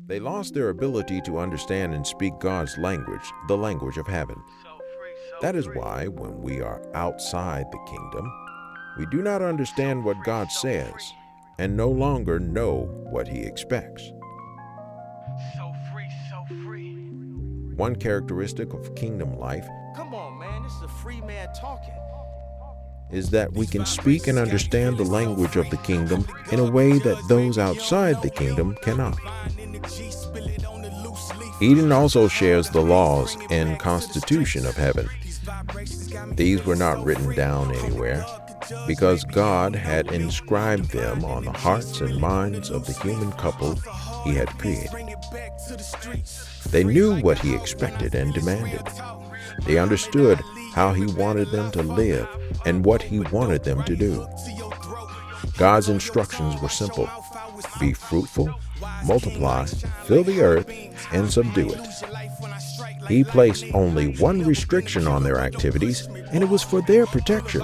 They lost their ability to understand and speak God's language, the language of heaven. That is why, when we are outside the kingdom, we do not understand what God says and no longer know what He expects. One characteristic of kingdom life Come on, man, this is a free man talking. is that we can speak and understand the language of the kingdom in a way that those outside the kingdom cannot. Eden also shares the laws and constitution of heaven. These were not written down anywhere because God had inscribed them on the hearts and minds of the human couple He had created. They knew what He expected and demanded. They understood how He wanted them to live and what He wanted them to do. God's instructions were simple: be fruitful, multiply, fill the earth, and subdue it. He placed only one restriction on their activities, and it was for their protection.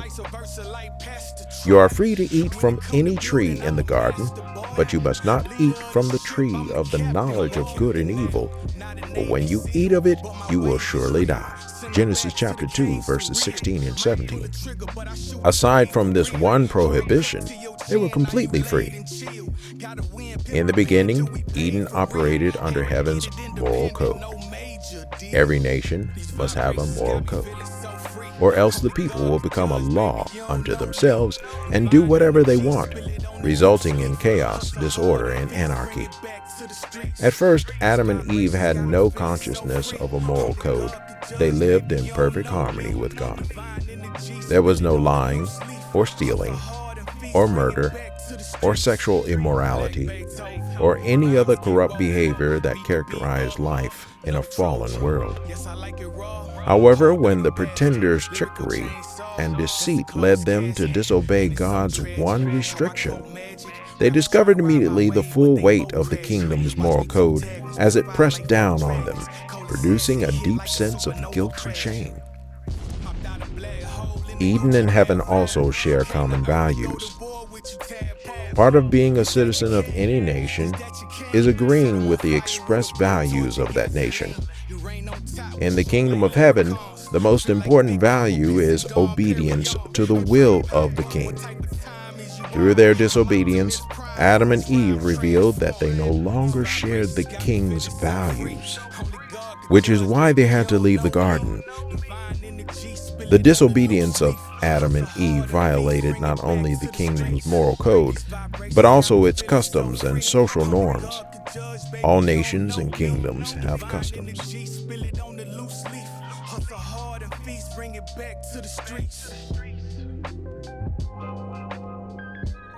You are free to eat from any tree in the garden, but you must not eat from the tree of the knowledge of good and evil, for when you eat of it, you will surely die. Genesis chapter 2, verses 16 and 17. Aside from this one prohibition, they were completely free. In the beginning, Eden operated under heaven's moral code. Every nation must have a moral code, or else the people will become a law unto themselves and do whatever they want, resulting in chaos, disorder, and anarchy. At first, Adam and Eve had no consciousness of a moral code. They lived in perfect harmony with God. There was no lying, or stealing, or murder, or sexual immorality, or any other corrupt behavior that characterized life in a fallen world. However, when the pretenders' trickery and deceit led them to disobey God's one restriction, they discovered immediately the full weight of the kingdom's moral code as it pressed down on them, producing a deep sense of guilt and shame. Eden and heaven also share common values. Part of being a citizen of any nation is agreeing with the expressed values of that nation. In the kingdom of heaven, the most important value is obedience to the will of the king. Through their disobedience, Adam and Eve revealed that they no longer shared the king's values, which is why they had to leave the garden. The disobedience of Adam and Eve violated not only the kingdom's moral code, but also its customs and social norms. All nations and kingdoms have customs. At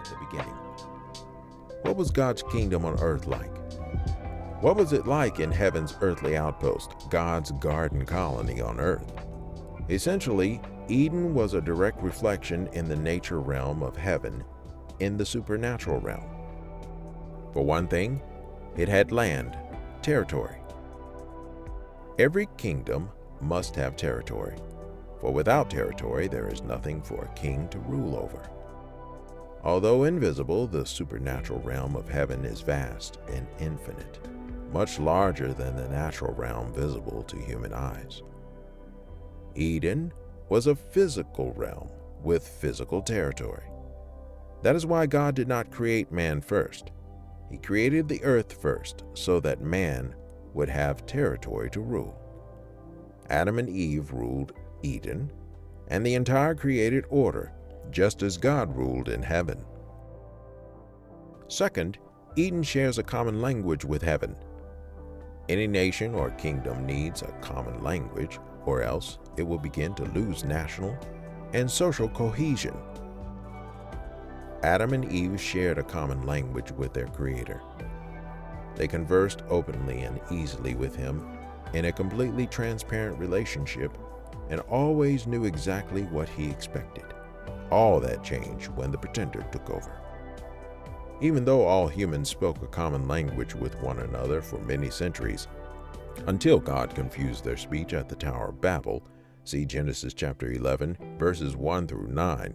the beginning, what was God's kingdom on earth like? What was it like in heaven's earthly outpost, God's garden colony on earth? Essentially, Eden was a direct reflection in the nature realm of heaven in the supernatural realm. For one thing, it had land, territory. Every kingdom must have territory, for without territory there is nothing for a king to rule over. Although invisible, the supernatural realm of heaven is vast and infinite, much larger than the natural realm visible to human eyes. Eden was a physical realm with physical territory. That is why God did not create man first. He created the earth first so that man would have territory to rule. Adam and Eve ruled Eden and the entire created order, just as God ruled in heaven. Second, Eden shares a common language with heaven. Any nation or kingdom needs a common language, or else it will begin to lose national and social cohesion. Adam and Eve shared a common language with their Creator. They conversed openly and easily with Him in a completely transparent relationship and always knew exactly what He expected. All that changed when the pretender took over. Even though all humans spoke a common language with one another for many centuries, until God confused their speech at the Tower of Babel, see Genesis chapter 11, verses 1 through 9.